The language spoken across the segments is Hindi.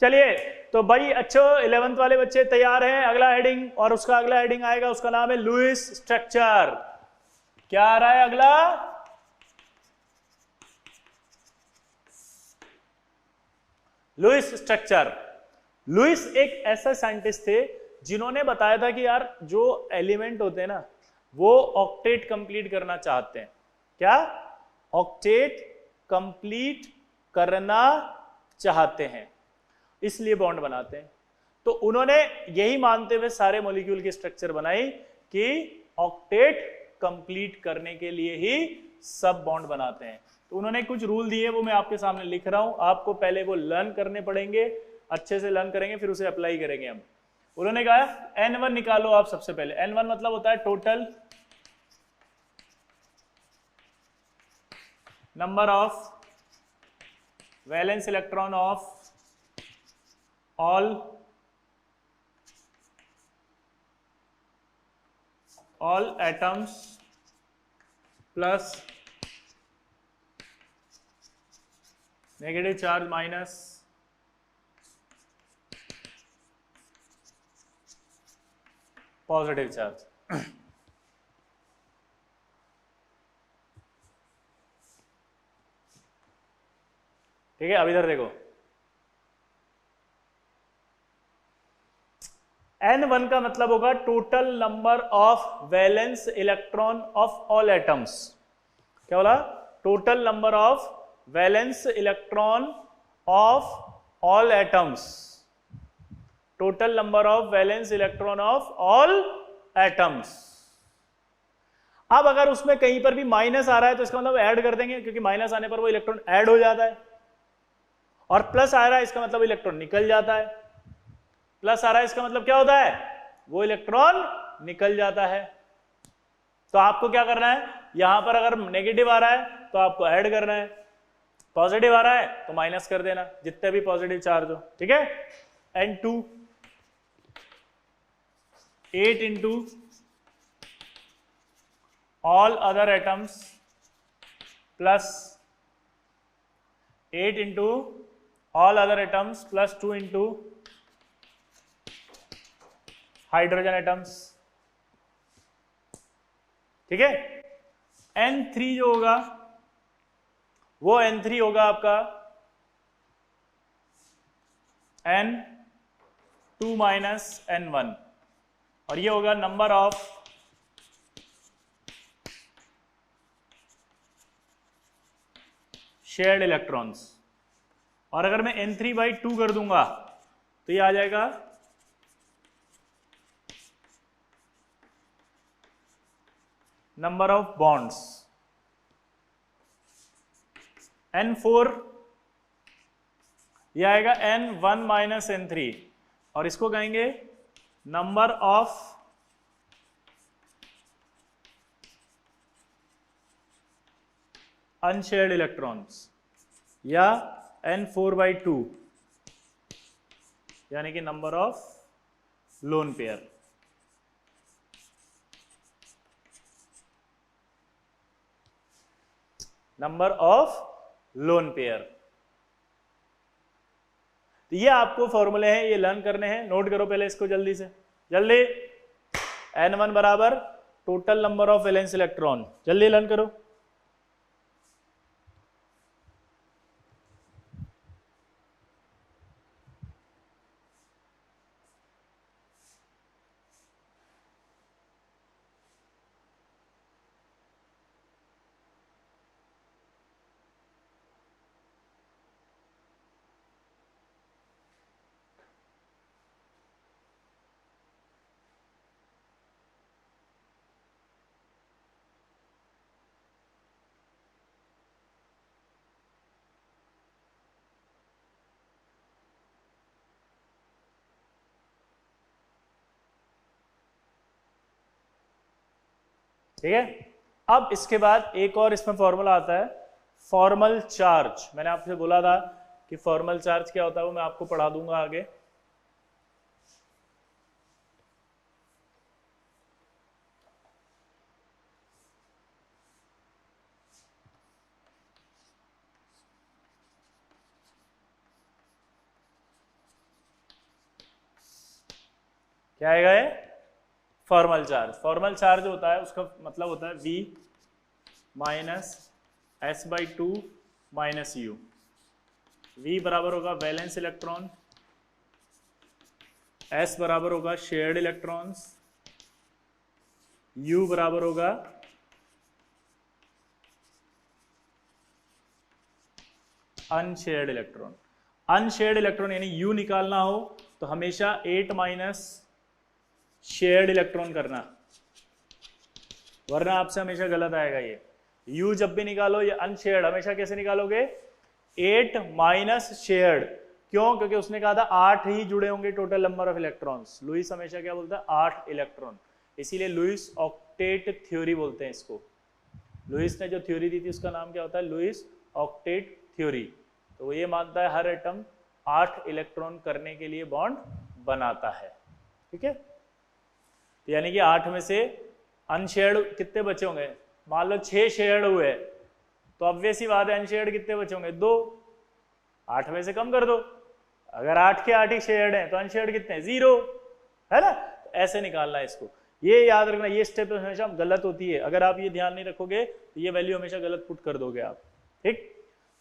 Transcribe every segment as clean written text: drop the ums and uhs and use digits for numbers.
चलिए तो भाई अच्छो 11th वाले बच्चे तैयार हैं। अगला हेडिंग, और उसका अगला हेडिंग आएगा, उसका नाम है लुईस स्ट्रक्चर। क्या आ रहा है अगला? Lewis structure. लुईस एक ऐसा साइंटिस्ट थे जिन्होंने बताया था कि यार जो एलिमेंट होते हैं ना वो ऑक्टेट कंप्लीट करना चाहते हैं। क्या? ऑक्टेट कंप्लीट करना चाहते हैं, इसलिए बॉन्ड बनाते हैं। तो उन्होंने यही मानते हुए सारे मॉलिक्यूल की स्ट्रक्चर बनाई कि ऑक्टेट कंप्लीट करने के लिए ही सब बॉन्ड बनाते हैं। तो उन्होंने कुछ रूल दिए, वो मैं आपके सामने लिख रहा हूं। आपको पहले वो लर्न करने पड़ेंगे, अच्छे से लर्न करेंगे, फिर उसे अप्लाई करेंगे हम। उन्होंने कहा N1 निकालो आप सबसे पहले। N1 मतलब होता है total number of valence electron of all atoms plus negative charge minus positive charge। ठीक है, अब इधर देखो। N1 का मतलब होगा total number of valence electron of all atoms. क्या बोला? Total number of valence electron of all atoms. Total number of valence electron of all atoms. अब अगर उसमें कहीं पर भी माइनस आ रहा है तो इसका मतलब ऐड कर देंगे, क्योंकि माइनस आने पर वो इलेक्ट्रॉन ऐड हो जाता है। और प्लस आ रहा है इसका मतलब इलेक्ट्रॉन निकल जाता है। प्लस आ रहा है इसका मतलब क्या होता है? वो इलेक्ट्रॉन निकल जाता है। तो आपको क्या करना है, यहां पर अगर नेगेटिव आ रहा है तो आपको ऐड करना है, पॉजिटिव आ रहा है तो माइनस कर देना, जितने भी पॉजिटिव चार्ज हो। ठीक है? N2 8 into all other atoms plus 8 into all other atoms plus 2 into hydrogen atoms. ठीक है? N3 जो होगा वो N3 होगा आपका N2 माइनस N1, और ये होगा नंबर ऑफ शेयर्ड इलेक्ट्रॉन्स। और अगर मैं N3/2 कर दूंगा तो ये आ जाएगा नंबर ऑफ बॉन्ड्स। N4 ये आएगा N1 माइनस N3, और इसको कहेंगे नंबर ऑफ अनशेयर्ड इलेक्ट्रॉन्स, या N4/2 यानी कि number of lone pair. Number of lone pair. तो ये आपको फॉर्मूले हैं, ये लर्न करने हैं। नोट करो पहले इसको जल्दी से, जल्दी। N1 बराबर total number of valence electron, जल्दी लर्न करो। ठीक है? अब इसके बाद एक और इसमें फॉर्मूला आता है, फॉर्मल चार्ज। मैंने आपसे बोला था कि फॉर्मल चार्ज क्या होता है, वो मैं आपको पढ़ा दूंगा आगे। क्या आएगा ये? Formal charge. फॉर्मल चार्ज होता है उसका मतलब होता है V minus S/2 minus U। V बराबर होगा वैलेंस इलेक्ट्रॉन, S बराबर होगा शेयर्ड इलेक्ट्रॉन्स, U बराबर होगा अनशेयर्ड इलेक्ट्रॉन। अनशेयर्ड इलेक्ट्रॉन यानी U निकालना हो तो हमेशा 8 माइनस शेयर्ड इलेक्ट्रॉन करना, वरना आपसे हमेशा गलत आएगा ये। U जब भी निकालो ये अनशेयर्ड हमेशा कैसे निकालोगे? 8 माइनस शेयर्ड। क्यों? क्योंकि उसने कहा था 8 ही जुड़े होंगे total number of electrons. Lewis हमेशा क्या बोलता है? 8 इलेक्ट्रॉन। इसीलिए लुईस ऑक्टेट थ्योरी बोलते हैं इसको। लुईस ने जो थ्योरी दी थी उसका नाम क्या होता है? Lewis octet theory. तो वो ये मानता है हर एटम 8 इलेक्ट्रॉन करने के लिए बॉन्ड बनाता है। ठीक है, तो यानी कि 8 में से अनशेयर्ड कितने बचे होंगे? मान लो 6 शेयर्ड हुए तो ऑब्वियस ही बात है अनशेयर्ड कितने बचे होंगे? 2। 8 में से कम कर दो। अगर 8 के 8 ही शेयर्ड हैं तो अनशेयर्ड कितने हैं? 0, है ना? तो ऐसे निकालना है इसको। ये याद रखना, ये स्टेप हमेशा गलत होती है। अगर आप ये ध्यान नहीं रखोगे तो ये वैल्यू हमेशा गलत पुट कर दोगे आप। ठीक,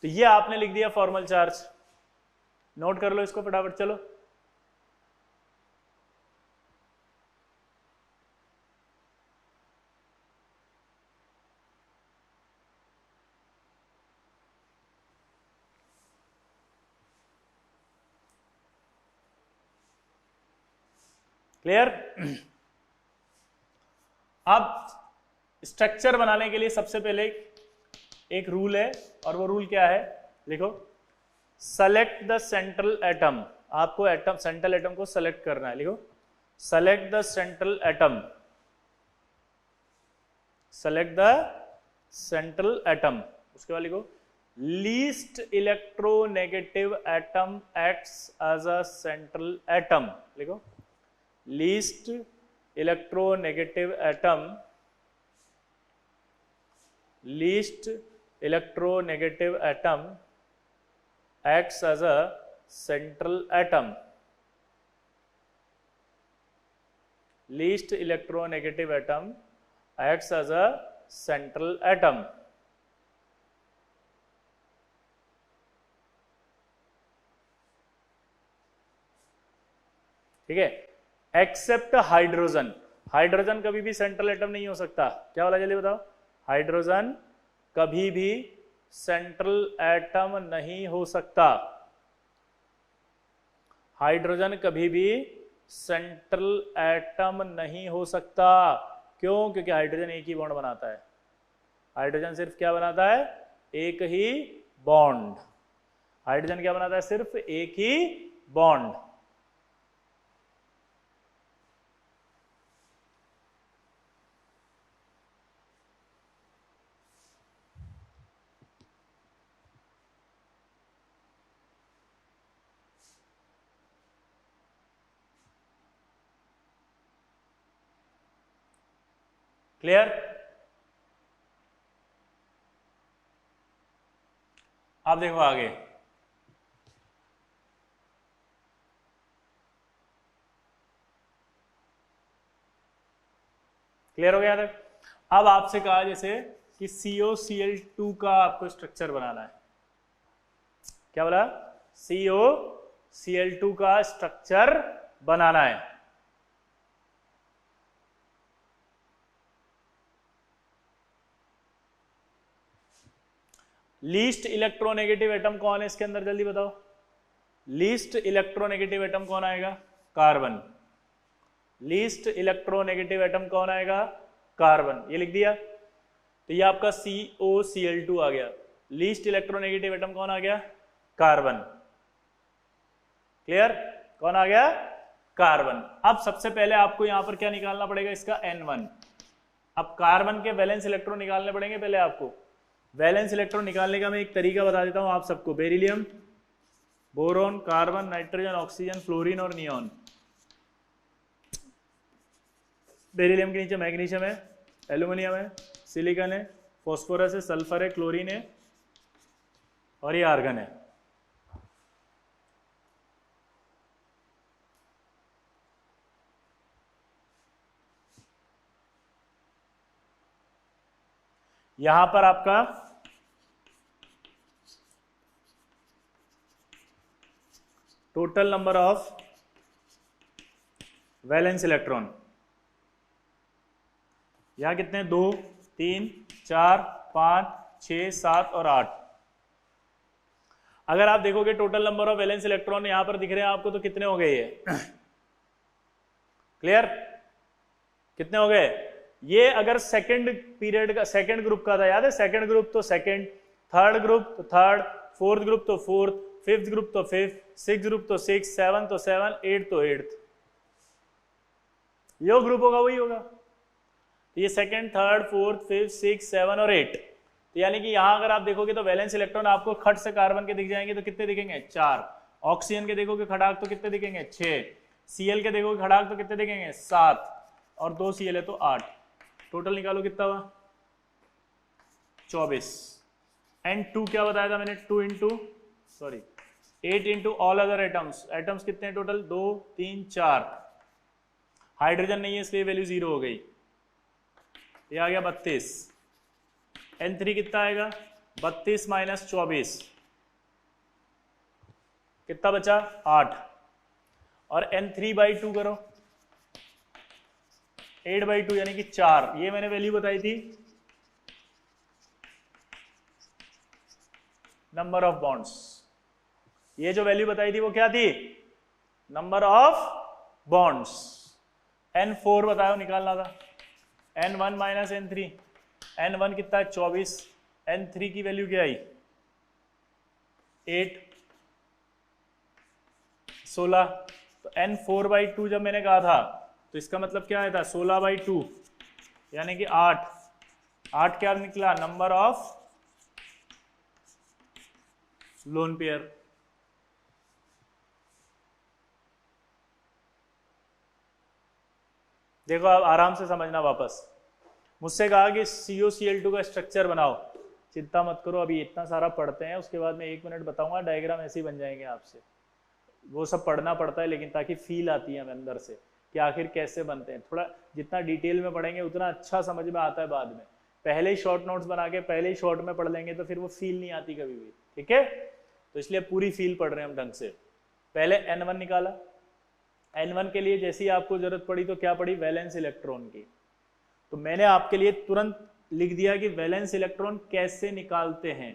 तो ये आपने लिख दिया फॉर्मल चार्ज। नोट कर लो इसको फटाफट, चलो। क्लियर? अब स्ट्रक्चर बनाने के लिए सबसे पहले एक रूल है, और वो रूल क्या है? लिखो, सेलेक्ट द सेंट्रल एटम। आपको एटम, सेंट्रल एटम को सेलेक्ट करना है। लिखो, select the central atom. Select the central atom. उसके बाद लिखो, least electronegative atom acts as a central atom. लिखो, least electronegative atom, least electronegative atom acts as a central atom. Least electronegative atom acts as a central atom. ठीक है, एक्सेप्ट हाइड्रोजन। हाइड्रोजन कभी भी सेंट्रल एटम नहीं हो सकता। क्या वाला जल्दी बताओ? हाइड्रोजन कभी भी सेंट्रल एटम नहीं हो सकता। हाइड्रोजन कभी भी सेंट्रल एटम नहीं हो सकता। क्यों? क्योंकि हाइड्रोजन एक ही बॉन्ड बनाता है। हाइड्रोजन सिर्फ क्या बनाता है? एक ही बॉन्ड। हाइड्रोजन क्या बनाता है? सिर्फ एक ही बॉन्ड। क्लियर? अब देखो आगे, क्लियर हो गया था? अब आपसे कहा जैसे कि COCl2 का आपको स्ट्रक्चर बनाना है। क्या बोला? COCl2 का स्ट्रक्चर बनाना है। लीस्ट इलेक्ट्रोनेगेटिव एटम कौन है इसके अंदर? जल्दी बताओ। लीस्ट इलेक्ट्रोनेगेटिव एटम कौन आएगा? कार्बन। लीस्ट इलेक्ट्रोनेगेटिव एटम कौन आएगा? कार्बन। ये लिख दिया। तो ये आपका COCl2 आ गया। लीस्ट इलेक्ट्रोनेगेटिव एटम कौन आ गया? कार्बन। क्लियर? कौन आ गया? कार्बन। अब सबसे पहले आपको यहां पर क्या निकालना पड़ेगा? इसका N1। अब कार्बन के वैलेंस इलेक्ट्रॉन निकालने पड़ेंगे पहले आपको। वैलेंस इलेक्ट्रॉन निकालने का मैं एक तरीका बता देता हूं आप सबको। Beryllium, boron, carbon, nitrogen, oxygen, fluorine और नियॉन। बेरिलियम के नीचे मैग्नीशियम है, एल्यूमिनियम है, सिलिकॉन है, फॉस्फोरस है, सल्फर है, क्लोरीन है और ये आर्गन है। यहां पर आपका total number of valence electron, यहां कितने, 2 3 4 5 6 7 और 8। अगर आप देखोगे total number of valence electron यहां पर दिख रहे हैं आपको, तो कितने हो गए ये? क्लियर? कितने हो गए ये? अगर सेकंड पीरियड का, सेकंड ग्रुप का था, याद है सेकंड ग्रुप तो सेकंड, थर्ड ग्रुप तो थर्ड, फोर्थ ग्रुप तो फोर्थ, फिफ्थ ग्रुप तो फिफ्थ, सिक्स ग्रुप तो सिक्स, सेवन तो सेवन, एट तो एट्थ। जो ग्रुप होगा वही होगा। तो ये second, third, fourth, fifth, six, seven और एट। तो यानी कि यहां अगर आप देखोगे तो वैलेंस इलेक्ट्रॉन आपको खट से कार्बन के दिख जाएंगे, तो कितने दिखेंगे? 4। ऑक्सीजन के देखोगे खड़ाक तो कितने दिखेंगे? 6। सीएल के देखोगे खड़ाक तो कितने दिखेंगे? 7। और 2 सीएल है तो 8। टोटल निकालो कितना हुआ? 24। एंड 2 क्या बताया था मैंने? 8 into all other atoms. Atoms कितने हैं टोटल? 2 3 4। हाइड्रोजन नहीं है इसलिए वैल्यू 0 हो गई। ये आ गया 32। N3 कितना आएगा? 32 माइनस 24 कितना बचा? 8। और N3/2 करो, 8/2 यानी कि 4। ये मैंने वैल्यू बताई थी नंबर ऑफ बॉन्ड्स। ये जो वैल्यू बताई थी वो क्या थी? Number of bonds. N4 बताओ, निकालना था। N1 minus N3। N1 कितना है? 24। N3 की वैल्यू क्या आई? 8 16। तो N4/2 जब मैंने कहा था तो इसका मतलब क्या आया था? 16/2 यानी कि 8। 8 क्या निकला? Number of lone pair. देखो आप आराम से समझना। वापस मुझसे कहा कि COCl2 का स्ट्रक्चर बनाओ। चिंता मत करो, अभी इतना सारा पढ़ते हैं, उसके बाद में 1 मिनट बताऊंगा, डायग्राम ऐसे ही बन जाएंगे आपसे। वो सब पढ़ना पड़ता है लेकिन ताकि फील आती है हमें अंदर से कि आखिर कैसे बनते हैं। थोड़ा जितना डिटेल में पढ़ेंगे उतना अच्छा समझ में आता है बाद में। पहले ही शॉर्ट नोट्स बना के पहले ही शॉर्ट में पढ़ लेंगे तो फिर वो फील नहीं आती कभी भी। ठीक है, तो इसलिए पूरी फील पढ़ रहे हैं हम ढंग से। पहले N1 निकाला। N1 के लिए जैसी आपको जरूरत पड़ी तो क्या पड़ी? वैलेंस इलेक्ट्रॉन की। तो मैंने आपके लिए तुरंत लिख दिया कि वैलेंस इलेक्ट्रॉन कैसे निकालते हैं।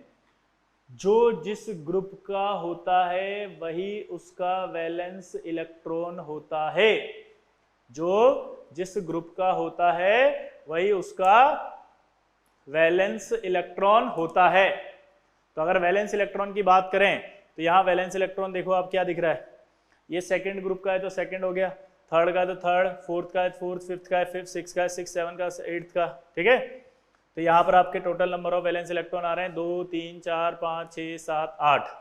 जो जिस ग्रुप का होता है वही उसका वैलेंस इलेक्ट्रॉन होता है। जो जिस ग्रुप का होता है वही उसका वैलेंस इलेक्ट्रॉन होता है। तो अगर वैलेंस इलेक्ट्रॉन की बात करें तो यहां वैलेंस इलेक्ट्रॉन देखो आप क्या दिख रहा है? ये सेकंड ग्रुप का है तो सेकंड हो गया, थर्ड का है तो थर्ड, फोर्थ का है फोर्थ, फिफ्थ का है फिफ्थ, सिक्स का है सिक्स, सेवन का, एट्थ का। ठीक है, तो यहां पर आपके total number of valence electron आ रहे हैं 2 3 4 5 6 7 8।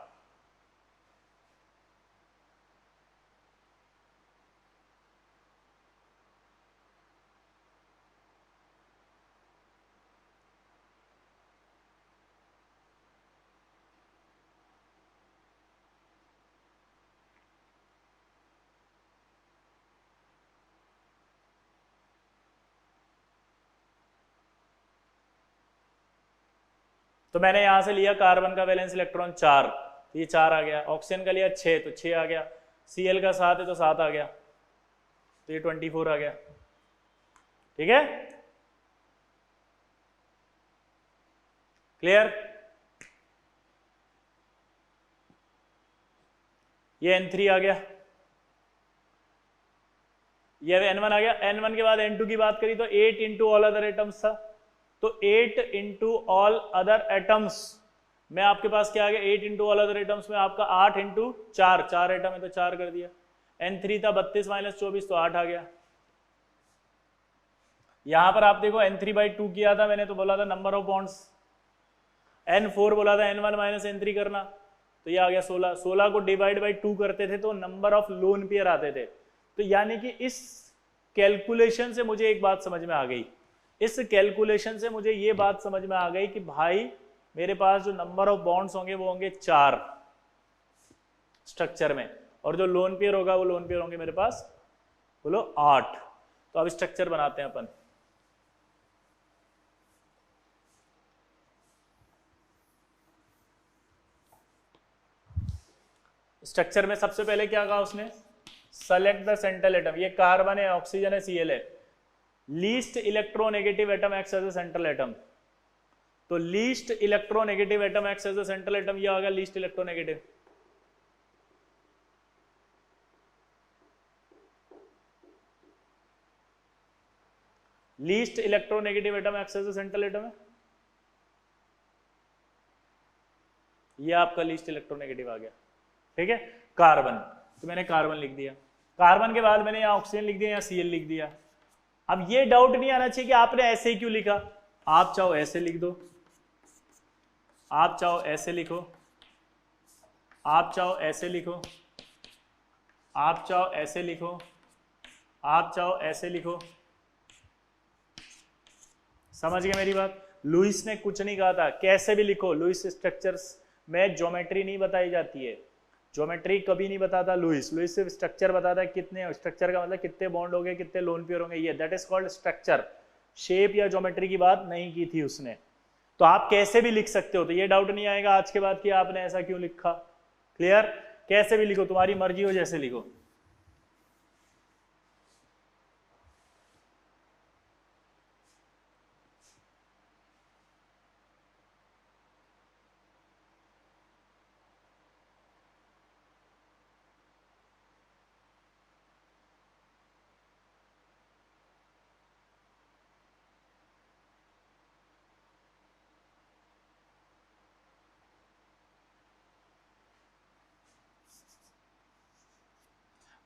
तो मैंने यहां से लिया कार्बन का वैलेंस इलेक्ट्रॉन 4, तो ये 4 आ गया। ऑक्सीजन का लिया 6 तो 6 आ गया। Cl का 7 है तो 7 आ गया, तो ये 24 आ गया। ठीक है, क्लियर? ये N3 आ गया, ये N1 आ गया। N1 के बाद N2 की बात करी तो 8 इंटू ऑल अदर एटम्स था, तो 8 इंटू ऑल अदर एटम्स में आपके पास क्या आ गया? 8 इंटू ऑल अदर एटम्स में आपका 8 इंटू 4, 4 एटम है तो 4 कर दिया। N3 था 32 माइनस 24 तो 8 आ गया। यहां पर आप देखो N3/2 किया था मैंने, तो बोला था नंबर ऑफ बॉन्ड्स। N4 बोला था N1 माइनस N3 करना, तो ये आ गया 16। 16 को डिवाइड बाई 2 करते थे तो नंबर ऑफ लोन पेयर आते थे। तो यानी कि इस कैलकुलेशन से मुझे एक बात समझ में आ गई, इस कैलकुलेशन से मुझे ये बात समझ में आ गई कि भाई मेरे पास जो नंबर ऑफ बॉन्ड्स होंगे वो होंगे 4 स्ट्रक्चर में, और जो लोन पेयर होगा वो लोन पेयर होंगे मेरे पास, बोलो 8। तो अब स्ट्रक्चर बनाते हैं अपन। स्ट्रक्चर में सबसे पहले क्या कहा उसने, सेलेक्ट द सेंट्रल एटम, ये कार्बन है, ऑक्सीजन है, Cl है, least electronegative atom acts as a central atom, तो least electronegative atom acts as a central atom, ये आ गया least electronegative. Least electronegative atom acts as a central atom है, ये आपका लीस्ट इलेक्ट्रोनेगेटिव आ गया, ठीक है। कार्बन, तो मैंने कार्बन लिख दिया, कार्बन के बाद मैंने यहाँ ऑक्सीजन लिख दिया, यहाँ Cl लिख दिया। अब ये डाउट नहीं आना चाहिए कि आपने ऐसे ही क्यों लिखा, आप चाहो ऐसे लिख दो, आप चाहो ऐसे लिखो, आप चाहो ऐसे लिखो, आप चाहो ऐसे लिखो, आप चाहो ऐसे लिखो, समझ गए मेरी बात। लुईस ने कुछ नहीं कहा था, कैसे भी लिखो, लुईस स्ट्रक्चर्स में ज्योमेट्री नहीं बताई जाती है, ज्योमेट्री कभी नहीं बताता लुईस, लुईस सिर्फ स्ट्रक्चर बताता है, कितने स्ट्रक्चर का मतलब कितने बॉन्ड हो गए, कितने लोन पेयर होंगे, ये that is called structure. Shape या ज्योमेट्री की बात नहीं की थी उसने। तो आप कैसे भी लिख सकते हो, तो ये डाउट नहीं आएगा आज के बाद कि आपने ऐसा क्यों लिखा। क्लियर, कैसे भी लिखो, तुम्हारी मर्जी हो, जैसे लिखो।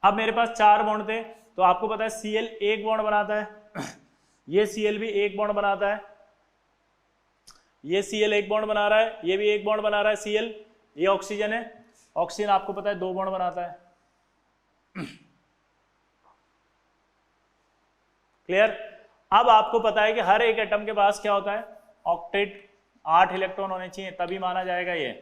अब मेरे पास 4 बॉन्ड थे, तो आपको पता है Cl एक बॉन्ड बनाता है, ये Cl भी एक बॉन्ड बनाता है, ये Cl एक बॉन्ड बना रहा है, ये भी एक बॉन्ड बना रहा है Cl, ये ऑक्सीजन है, ऑक्सीजन आपको पता है 2 बॉन्ड बनाता है। क्लियर। अब आपको पता है कि हर एक एटम के पास क्या होता है, ऑक्टेट, 8 इलेक्ट्रॉन होने चाहिए, तभी माना जाएगा ये।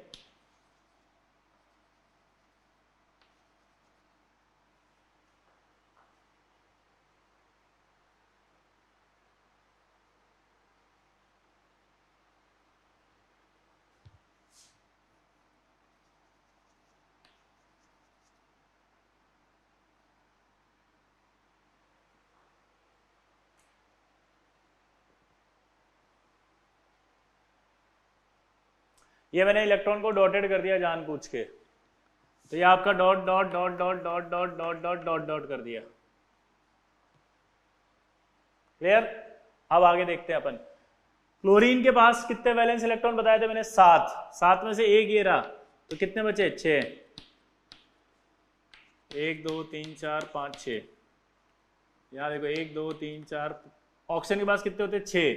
ये मैंने इलेक्ट्रॉन को डॉटेड कर दिया जानबूझ के, तो ये आपका dot dot dot dot dot dot dot dot dot dot कर दिया। क्लियर। अब आगे देखते हैं अपन। क्लोरीन के पास कितने वैलेंस इलेक्ट्रॉन बताए थे मैंने, 7, 7 में से एक ये रहा, तो कितने बचे, 6, 1 2 3 4 5 6, यहाँ देखो 1 2 3 4, ऑक्सीजन के पास कितने होते, 6,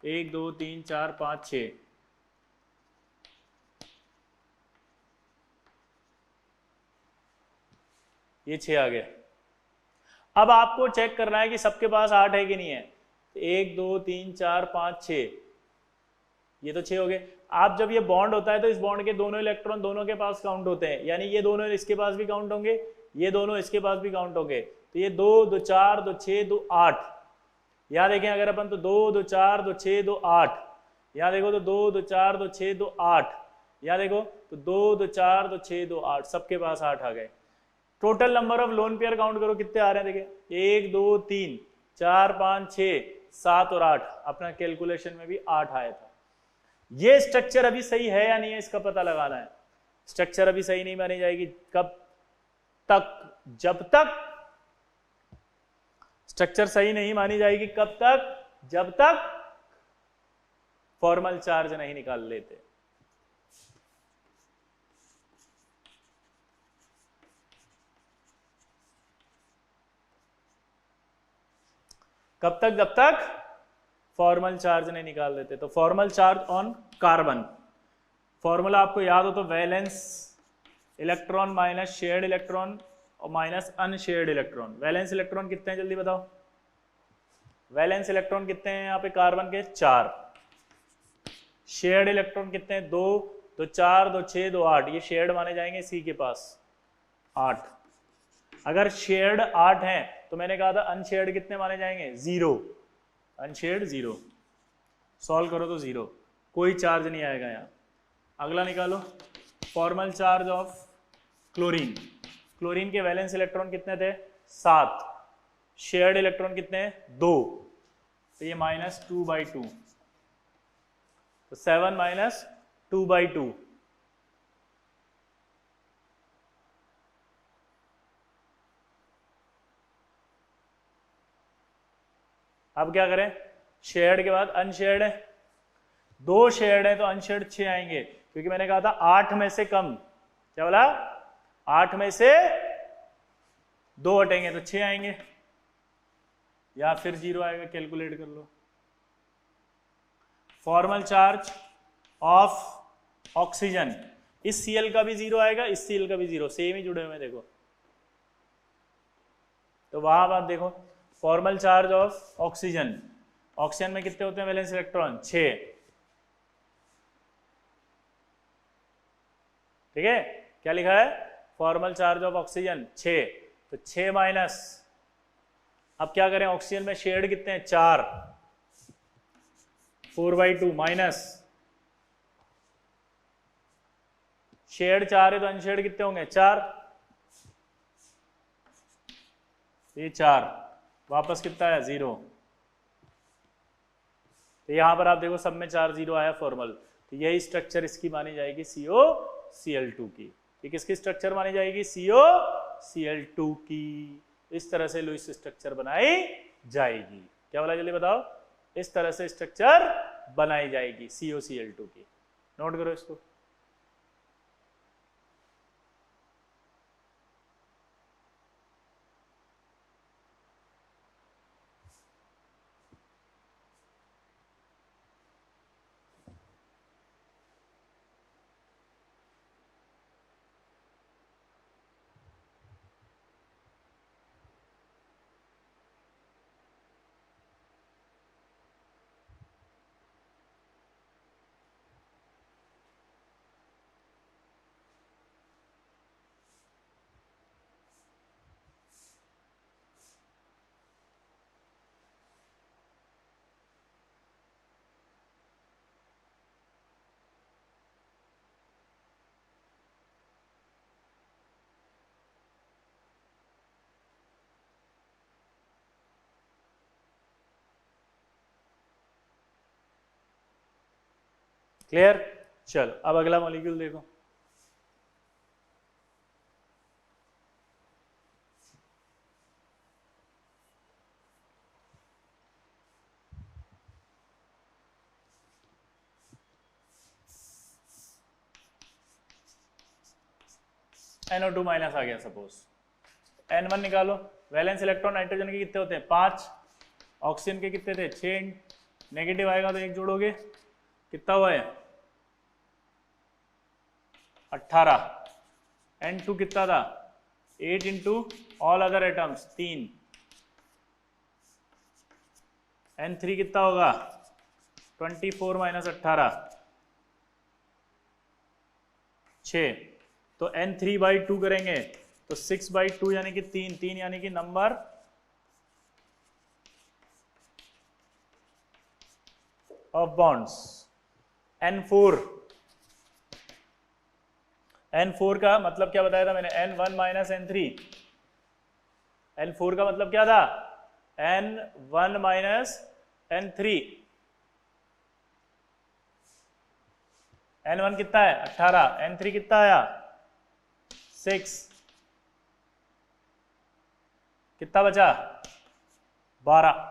1 2 3 4 5 6, ये 6 आ गया। अब आपको चेक करना है कि सबके पास 8 है कि नहीं है, 1 2 3 4 5 6, ये तो 6 हो गए। आप जब ये बॉन्ड होता है तो इस बॉन्ड के दोनों इलेक्ट्रॉन दोनों के पास काउंट होते हैं, यानी ये दोनों इसके पास भी काउंट होंगे, ये दोनों इसके पास भी काउंट होंगे, तो ये 2 2 4 2 6 2 8, यहाँ देखें अगर अपन तो 2 2 4 2 6 2 8, यहाँ देखो तो 2 2 4 2 6 2 8, यहाँ देखो तो 2 2 4 2 6 2 8, सबके पास 8 आ गए। Total number of lone pair count करो कितने आ रहे हैं, देखिए 1 2 3 4 5 6 7 और 8, अपना कैलकुलेशन में भी 8 आया था। ये स्ट्रक्चर अभी सही है या नहीं है, इसका पता लगाना है। स्ट्रक्चर अभी सही नहीं मानी जाएगी, कब तक, जब तक स्ट्रक्चर सही नहीं मानी जाएगी, कब तक, जब तक फॉर्मल चार्ज नहीं निकाल लेते। कब तक, जब तक फॉर्मल चार्ज नहीं निकाल देते। तो formal charge on carbon, formula आपको याद हो तो valence electron minus shared electron और minus unshared electron. Valence electron कितने हैं जल्दी बताओ, वैलेंस इलेक्ट्रॉन कितने हैं यहाँ पे कार्बन के, 4। शेयर्ड इलेक्ट्रॉन कितने हैं, 2 तो 4 2 6 2 8, ये शेयर्ड माने जाएंगे सी के पास 8। अगर शेयर्ड 8 है तो मैंने कहा था अनशेयर्ड कितने माने जाएंगे, 0, अनशेयर्ड 0। सॉल्व करो तो 0, कोई चार्ज नहीं आएगा यहाँ। अगला निकालो, formal charge of chlorine, chlorine के वैलेंस इलेक्ट्रॉन कितने थे? 7, शेयर्ड इलेक्ट्रॉन कितने हैं? 2, तो ये -2/2, तो 7 - 2/2, अब क्या करें? शेयर्ड के बाद अनशेयर्ड है, 2 शेयर्ड है तो अनशेयर्ड 6 आएंगे, क्योंकि मैंने कहा था 8 में से कम, क्या बोला? 8 में से 2 हटेंगे तो 6 आएंगे, या फिर 0 आएगा, कैलकुलेट कर लो। फॉर्मल चार्ज ऑफ ऑक्सीजन, इस Cl का भी 0 आएगा, इस Cl का भी 0, सेम ही जुड़े हुए हैं देखो, तो वहां बात देखो, formal charge of oxygen, oxygen में कितने होते हैं वैलेंस इलेक्ट्रॉन? 6, ठीक है, क्या लिखा है? फॉर्मल चार्ज ऑफ ऑक्सीजन 6, तो 6 माइनस, अब क्या करें? ऑक्सीजन में शेयर्ड कितने हैं? 4, 4/2 माइनस, शेयर्ड 4 है तो अनशेयर्ड कितने होंगे? 4, ये 4, वापस कितना आया? 0, तो यहां पर आप देखो सब में 4 0 आया फॉर्मल, तो यही स्ट्रक्चर इसकी मानी जाएगी COCl2 की। ये किसकी स्ट्रक्चर मानी जाएगी? COCl2 की। इस तरह से लुईस स्ट्रक्चर बनाई जाएगी। क्या बोला जल्दी बताओ? इस तरह से स्ट्रक्चर बनाई जाएगी COCl2 की। नोट करो इसको। क्लियर? चलो अब अगला मॉलिक्यूल देखो। NO2 माइनस आ गया सपोज, N1 निकालो। वैलेंस इलेक्ट्रॉन नाइट्रोजन के कितने होते हैं? 5, ऑक्सीजन के कितने थे? 6, नेगेटिव आएगा तो 1 जोड़ोगे, कितना हुआ है? 18। N2 कितना था? 8 into all other atoms 3। N3 कितना होगा? 24 माइनस 18 6, तो N3/2 करेंगे तो 6/2 यानी कि 3, 3 यानी कि नंबर ऑफ बॉन्ड्स। N4 का मतलब क्या बताया था मैंने? N1 minus N3। N4 का मतलब क्या था? N1 minus N3। N1 कितना है? 18, N3 कितना आया? 6, कितना बचा? 12।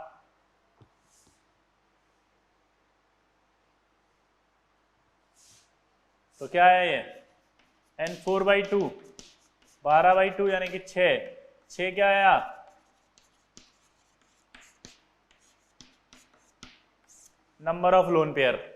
तो क्या है ये? N4/2, 12/2 यानी कि 6 क्या आया? Number of lone pair.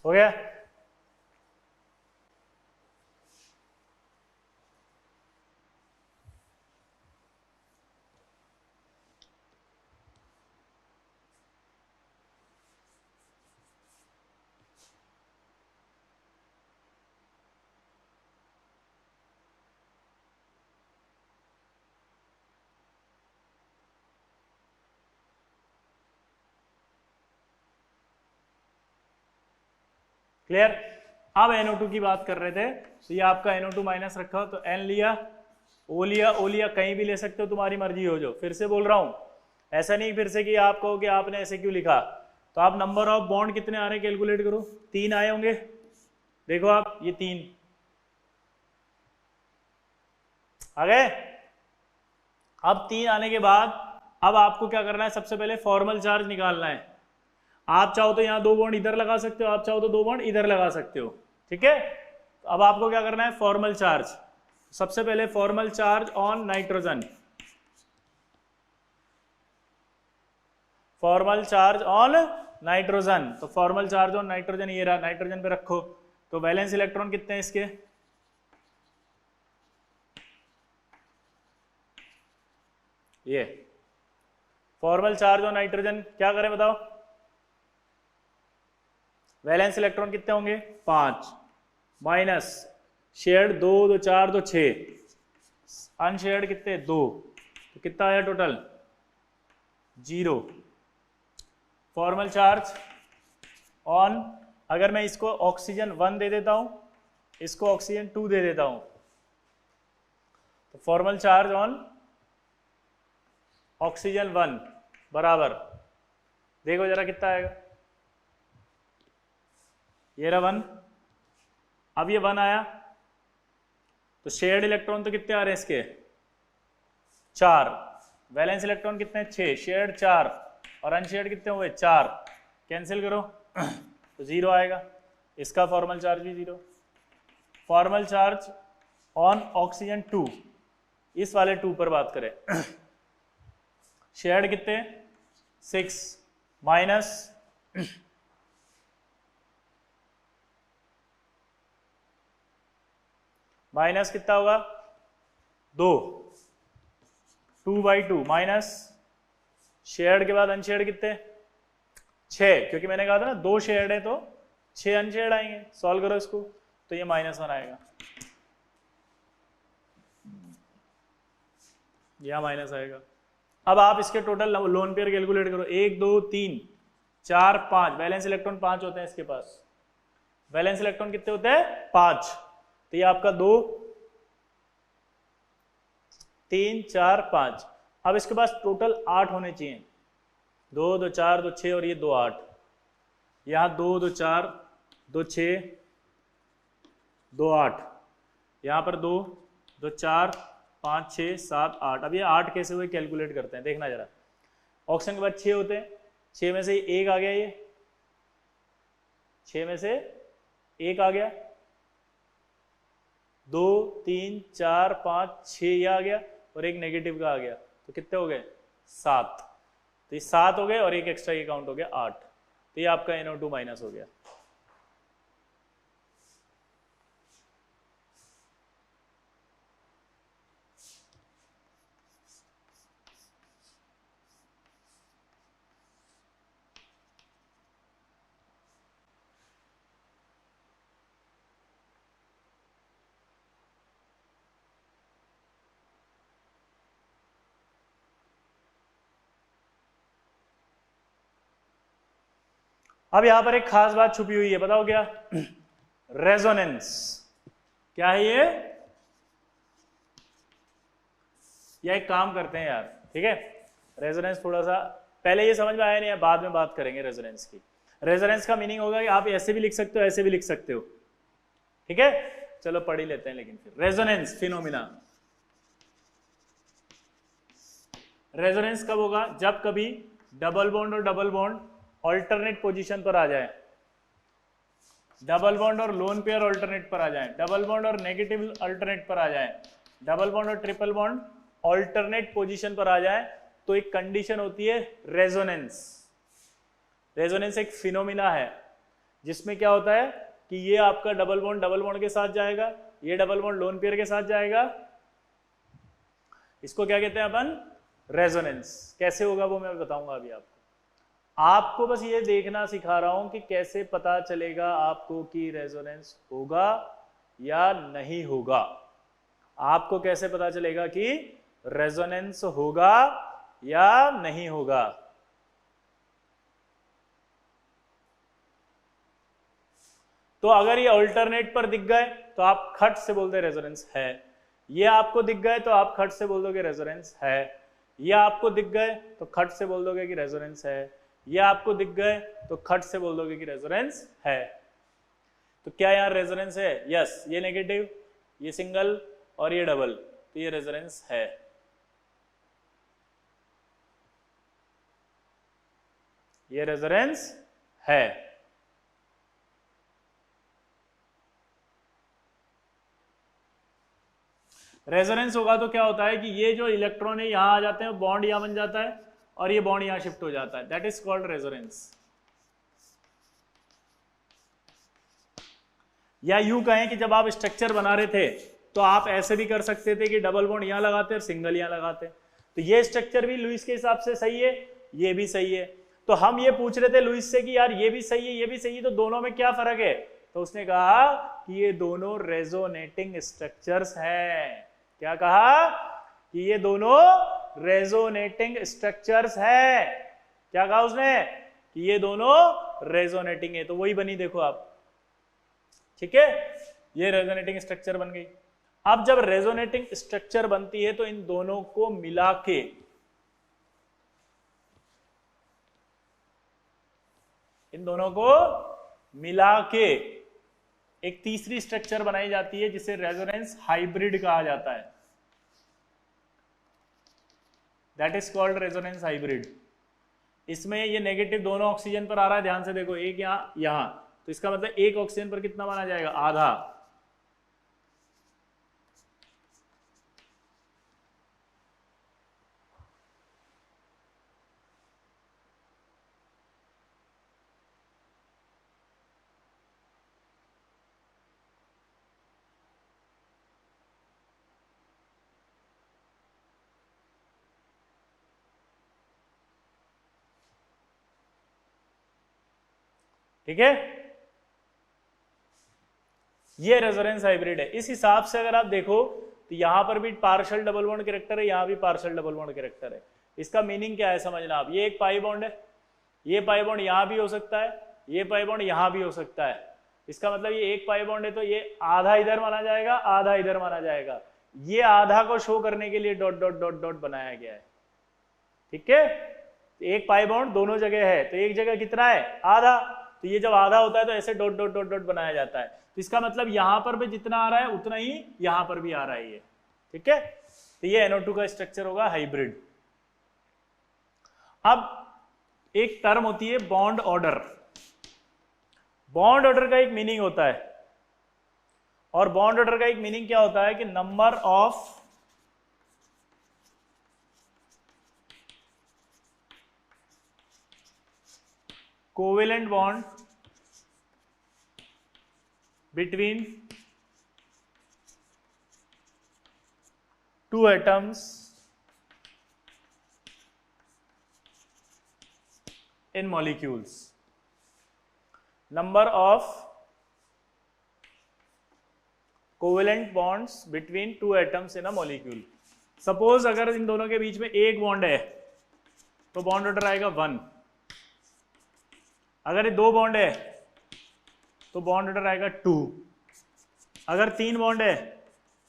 हो गया? क्लियर? अब NO2 की बात कर रहे थे, तो ये आपका NO2 माइनस रखा हो तो N लिया, O लिया, O लिया, कहीं भी ले सकते हो, तुम्हारी मर्जी हो। जो फिर से बोल रहा हूं, ऐसा नहीं फिर से कि आप कहो कि आपने ऐसे क्यों लिखा। तो आप नंबर ऑफ बॉन्ड कितने आ रहे हैं कैलकुलेट करो, 3 आए होंगे, देखो आप, ये 3 आ गए। अब 3 आने के बाद अब आपको क्या करना है, सबसे पहले फॉर्मल चार्ज निकालना है। आप चाहो तो यहां 2 बॉन्ड इधर लगा सकते हो, आप चाहो तो 2 बॉन्ड इधर लगा सकते हो, ठीक है। तो अब आपको क्या करना है, फॉर्मल चार्ज। सबसे पहले formal charge on nitrogen, formal charge on nitrogen. तो फॉर्मल चार्ज ऑन नाइट्रोजन ये रहा, नाइट्रोजन पे रखो। तो वैलेंस इलेक्ट्रॉन कितने हैं इसके, ये फॉर्मल चार्ज ऑन नाइट्रोजन क्या करें बताओ, वैलेंस इलेक्ट्रॉन कितने होंगे 5 माइनस शेयर्ड 2 2 4 2 6, अनशेयर्ड कितने 2, तो कितना आया टोटल 0। फॉर्मल चार्ज ऑन, अगर मैं इसको ऑक्सीजन 1 दे देता हूं, इसको ऑक्सीजन 2 दे देता हूं, तो फॉर्मल चार्ज ऑन ऑक्सीजन 1 बराबर, देखो जरा कितना आएगा, ये रहा 1। अब ये 1 आया, तो शेयर्ड इलेक्ट्रॉन तो कितने आ रहे हैं इसके 4, वैलेंस इलेक्ट्रॉन कितने 6, शेयर्ड 4 और अनशेयर्ड कितने हुए 4, कैंसिल करो तो 0 आएगा। इसका फॉर्मल चार्ज भी 0। फॉर्मल चार्ज ऑन ऑक्सीजन 2, इस वाले 2 पर बात करें, शेयर्ड कितने 6 माइनस माइनस कितना होगा 2, 2/2 माइनस शेयर्ड के बाद अनशेयर्ड कितने 6, क्योंकि मैंने कहा था ना 2 शेयर्ड है तो 6 अनशेयर्ड आएंगे। सॉल्व करो इसको तो ये -1 आएगा, यह माइनस आएगा। अब आप इसके टोटल लोन पेयर कैलकुलेट करो, 1 2 3 4 5, वैलेंस इलेक्ट्रॉन 5 होते हैं इसके पास, वैलेंस इलेक्ट्रॉन कितने होते हैं 5, तो ये आपका 2 3 4 5। अब इसके पास टोटल 8 होने चाहिए, 2 2 4 2 6 और ये 2 8, यहाँ 2 2 4 2 6 2 8, यहाँ पर 2 2 4 5 6 7 8। अब ये 8 कैसे हुए कैलकुलेट करते हैं, देखना जरा। ऑक्सीजन के बाद 6 होते हैं, 6 में से 1 आ गया, ये 6 में से 1 आ गया, 2 3 4 5 6 ये आ गया और एक नेगेटिव का आ गया, तो कितने हो गए 7। तो ये 7 हो गए और एक एक्स्ट्रा ये काउंट हो गया 8, तो ये आपका NO2 माइनस हो गया। अब यहां पर एक खास बात छुपी हुई है, बताओ क्या, रेजोनेंस। क्या है ये, या एक काम करते हैं यार, ठीक है, रेजोनेंस थोड़ा सा पहले ये समझ में आया नहीं है, बाद में बात करेंगे रेजोनेंस की। रेजोनेंस का मीनिंग होगा कि आप ऐसे भी लिख सकते हो, ऐसे भी लिख सकते हो, ठीक है। चलो पढ़ ही लेते हैं, लेकिन फिर रेजोनेंस फिनोमिना। रेजोनेंस कब होगा, जब कभी डबल बॉन्ड और डबल बॉन्ड ऑल्टरनेट पोजीशन पर आ जाए, डबल बॉन्ड और लोन पेयर ऑल्टरनेट पर आ जाए, डबल बॉन्ड और नेगेटिव ऑल्टरनेट पर आ जाए, डबल बॉन्ड और ट्रिपल बॉन्ड ऑल्टरनेट पोजीशन पर आ जाए, तो एक कंडीशन होती है रेजोनेंस। रेजोनेंस एक फिनोमिना है जिसमें क्या होता है कि ये आपका डबल बॉन्ड के साथ जाएगा, ये डबल बॉन्ड लोन पेयर के साथ जाएगा। इसको क्या कहते हैं अपन? रेजोनेंस। कैसे होगा वो मैं बताऊंगा अभी आपको बस ये देखना सिखा रहा हूं कि कैसे पता चलेगा आपको कि रेजोनेंस होगा या नहीं होगा। आपको कैसे पता चलेगा कि रेजोनेंस होगा या नहीं होगा? तो अगर ये अल्टरनेट पर दिख गए तो आप खट से बोलते रेजोनेंस है। ये आपको दिख गए तो आप खट से बोल दोगे रेजोनेंस है। ये आपको दिख गए तो खट से बोल दोगे कि रेजोनेंस है। ये आपको दिख गए तो खट से बोल दोगे कि रेजोनेंस है। तो क्या यहां रेजोनेंस है? यस। ये नेगेटिव, ये सिंगल और ये डबल, तो ये रेजोनेंस है। ये रेजोनेंस है। रेजोनेंस होगा तो क्या होता है कि ये जो इलेक्ट्रॉन है यहां आ जाते हैं, बॉन्ड यहां बन जाता है और ये बॉन्ड यहां शिफ्ट हो जाता है। That is called resonance. या यूं कहें कि जब आप स्ट्रक्चर बना रहे थे तो आप ऐसे भी कर सकते थे कि डबल बॉन्ड यहां लगाते और सिंगल यहां लगाते। तो ये स्ट्रक्चर भी लुईस के हिसाब से सही है, ये भी सही है। तो हम ये पूछ रहे थे लुईस से कि यार ये भी सही है, ये भी सही है, तो दोनों में क्या फर्क है? तो उसने कहा कि ये दोनों रेजोनेटिंग स्ट्रक्चर्स हैं। क्या कहा? कि ये दोनों रेजोनेटिंग स्ट्रक्चर्स है। क्या कहा उसने? कि ये दोनों रेजोनेटिंग है। तो वही बनी, देखो आप, ठीक है, ये रेजोनेटिंग स्ट्रक्चर बन गई। अब जब रेजोनेटिंग स्ट्रक्चर बनती है तो इन दोनों को मिला के एक तीसरी स्ट्रक्चर बनाई जाती है जिसे रेजोनेंस हाइब्रिड कहा जाता है। That is called resonance hybrid. इसमें ये नेगेटिव दोनों ऑक्सीजन पर आ रहा है, ध्यान से देखो, एक यहां, तो इसका मतलब एक ऑक्सीजन पर कितना माना जाएगा? आधा। ठीक है, ये रेजोनेंस हाइब्रिड है। इस हिसाब से अगर आप देखो तो यहां पर भी पार्शियल डबल बॉन्ड कैरेक्टर है, यहां भी पार्शियल डबल बॉन्ड कैरेक्टर है। इसका मीनिंग क्या है समझना आप। ये एक पाई बॉन्ड है, ये पाई बॉन्ड यहां भी हो सकता है, ये पाई बॉन्ड यहां भी हो सकता है। इसका मतलब ये एक पाई बॉन्ड है तो ये आधा इधर माना जाएगा, आधा इधर माना जाएगा। ये आधा को शो करने के लिए डॉट डॉट डॉट डॉट बनाया गया है। ठीक है, एक पाई बॉन्ड दोनों जगह है, तो एक जगह कितना है? आधा। तो ये जब आधा होता है तो ऐसे डॉट डॉट डॉट डॉट बनाया जाता है। तो इसका मतलब यहां पर भी जितना आ रहा है उतना ही यहां पर भी आ रहा है ये। ठीक है, तो ये NO2 का स्ट्रक्चर होगा हाइब्रिड। अब एक टर्म होती है बॉन्ड ऑर्डर। बॉन्ड ऑर्डर का एक मीनिंग होता है, और बॉन्ड ऑर्डर का एक मीनिंग क्या होता है कि number of covalent bond between two atoms in molecules. Number of covalent bonds between two atoms in a molecule. Suppose अगर इन दोनों के बीच में एक बॉन्ड है तो बॉन्ड ऑर्डर आएगा 1। अगर ये दो बॉन्ड है तो बॉन्ड ऑर्डर आएगा 2। अगर 3 बॉन्ड है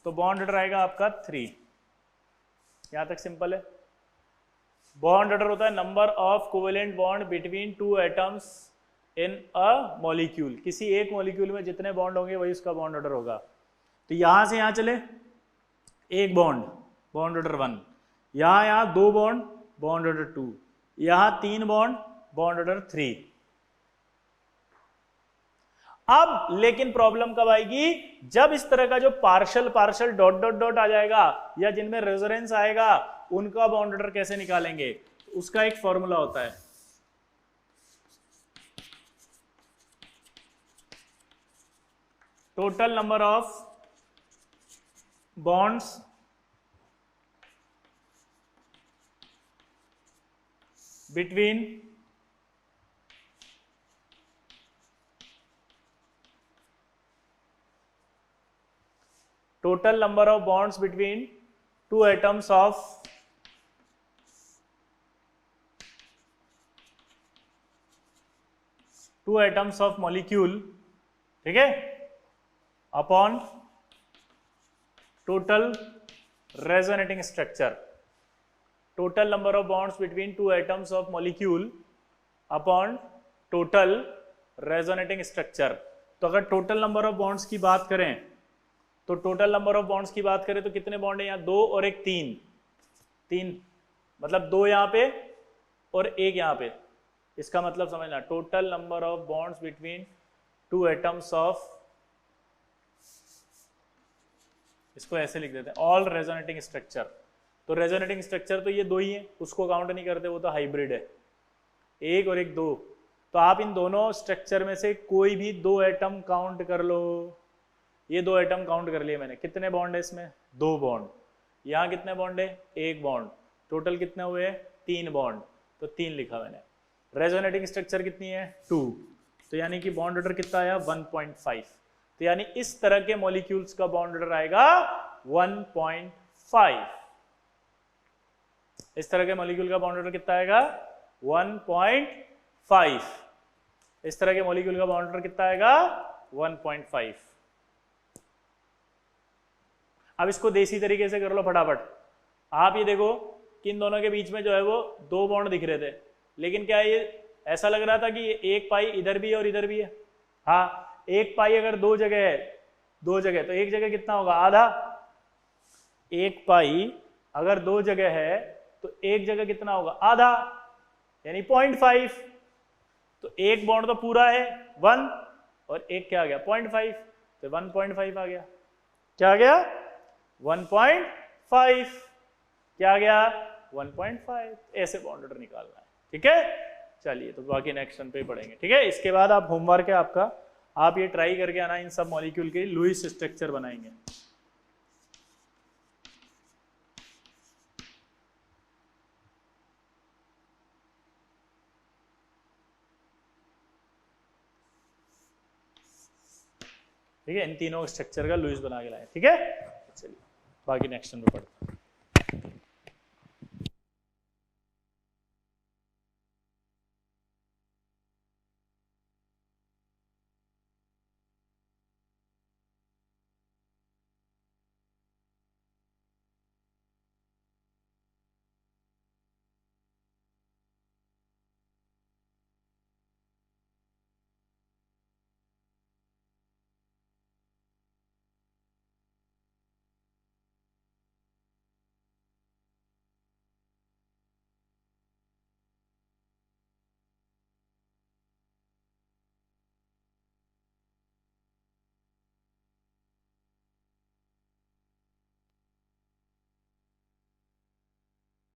तो बॉन्ड ऑर्डर आएगा आपका 3। यहां तक सिंपल है। बॉन्ड ऑर्डर होता है number of covalent bond between two atoms in a molecule. किसी एक मॉलिक्यूल में जितने बॉन्ड होंगे वही उसका बॉन्ड ऑर्डर होगा। तो यहां से यहां चले, एक बॉन्ड, बॉन्ड ऑर्डर 1, यहां 2 बॉन्ड, बॉन्ड ऑर्डर 2, यहां 3 बॉन्ड, बॉन्ड ऑर्डर 3। अब लेकिन प्रॉब्लम कब आएगी? जब इस तरह का जो partial partial dot dot dot आ जाएगा या जिनमें रेजोनेंस आएगा उनका बॉन्ड ऑर्डर कैसे निकालेंगे? उसका एक फॉर्मूला होता है। Total number of bonds between total number of bonds between two atoms of molecule, ठीक है, upon total resonating structure. Total number of bonds between two atoms of molecule upon total resonating structure. तो अगर टोटल नंबर ऑफ बॉन्ड्स की बात करें तो टोटल नंबर ऑफ बॉन्ड्स की बात करें तो कितने बॉन्ड है यहाँ? दो और एक तीन, मतलब दो यहाँ पे और एक यहाँ पे. इसका मतलब समझना, total number of bonds between two atoms of, इसको ऐसे लिख देते हैं, ऑल रेजोनेटिंग स्ट्रक्चर. तो रेजोनेटिंग स्ट्रक्चर तो ये दो ही हैं, उसको काउंट नहीं करते, वो तो हाइब्रिड है, एक और एक दो. तो आप इन दोनों स्ट्रक्चर में से कोई भी दो एटम काउंट कर लो. ये दो एटम काउंट कर लिए मैंने. कितने बॉन्ड है इसमें? दो बॉन्ड. यहाँ कितने बॉन्ड है? एक बॉन्ड. टोटल कितने हुए? तीन बॉन्ड. तो तीन लिखा मैंने. रेजोनेटिंग स्ट्रक्चर कितनी है? 2. तो यानी कि बॉन्ड ऑर्डर कितना आया? 1.5. तो यानी इस तरह के मॉलिक्यूल्स का बॉन्ड ऑर्डर आएगा 1.5. इस तरह के मॉलिक्यूल का बॉन्ड ऑर्डर कितना आएगा? 1.5. इस तरह के मॉलिक्यूल का बॉन्ड ऑर्डर कितना आएगा? 1.5. अब इसको देसी तरीके से कर लो फटाफट. आप ये देखो कि इन दोनों के बीच में जो है वो दो बॉन्ड दिख रहे थे, लेकिन क्या ये ऐसा लग रहा था कि ये एक पाई इधर भी है और इधर भी है? हाँ, एक पाई अगर दो जगह है, दो जगह, तो एक जगह कितना होगा? आधा. एक पाई अगर दो जगह है तो एक जगह कितना होगा? आधा, यानी 0.5. तो एक बॉन्ड तो पूरा है 1 और एक क्या आ गया? 0.5. तो 1.5 आ गया. क्या आ गया? 1.5. क्या आ गया? 1.5. ऐसे बॉन्ड ऑर्डर निकालना है. ठीक है, चलिए तो बाकी नेक्स्ट पे पढ़ेंगे. ठीक है, इसके बाद आप होमवर्क है आपका, आप ये ट्राई करके आना, इन सब मॉलिक्यूल के लुईस स्ट्रक्चर बनाएंगे. ठीक है, इन तीनों स्ट्रक्चर का लुईस बना के लाए. ठीक है, चलिए बाकी नेक्स्ट में पढ़ते हैं.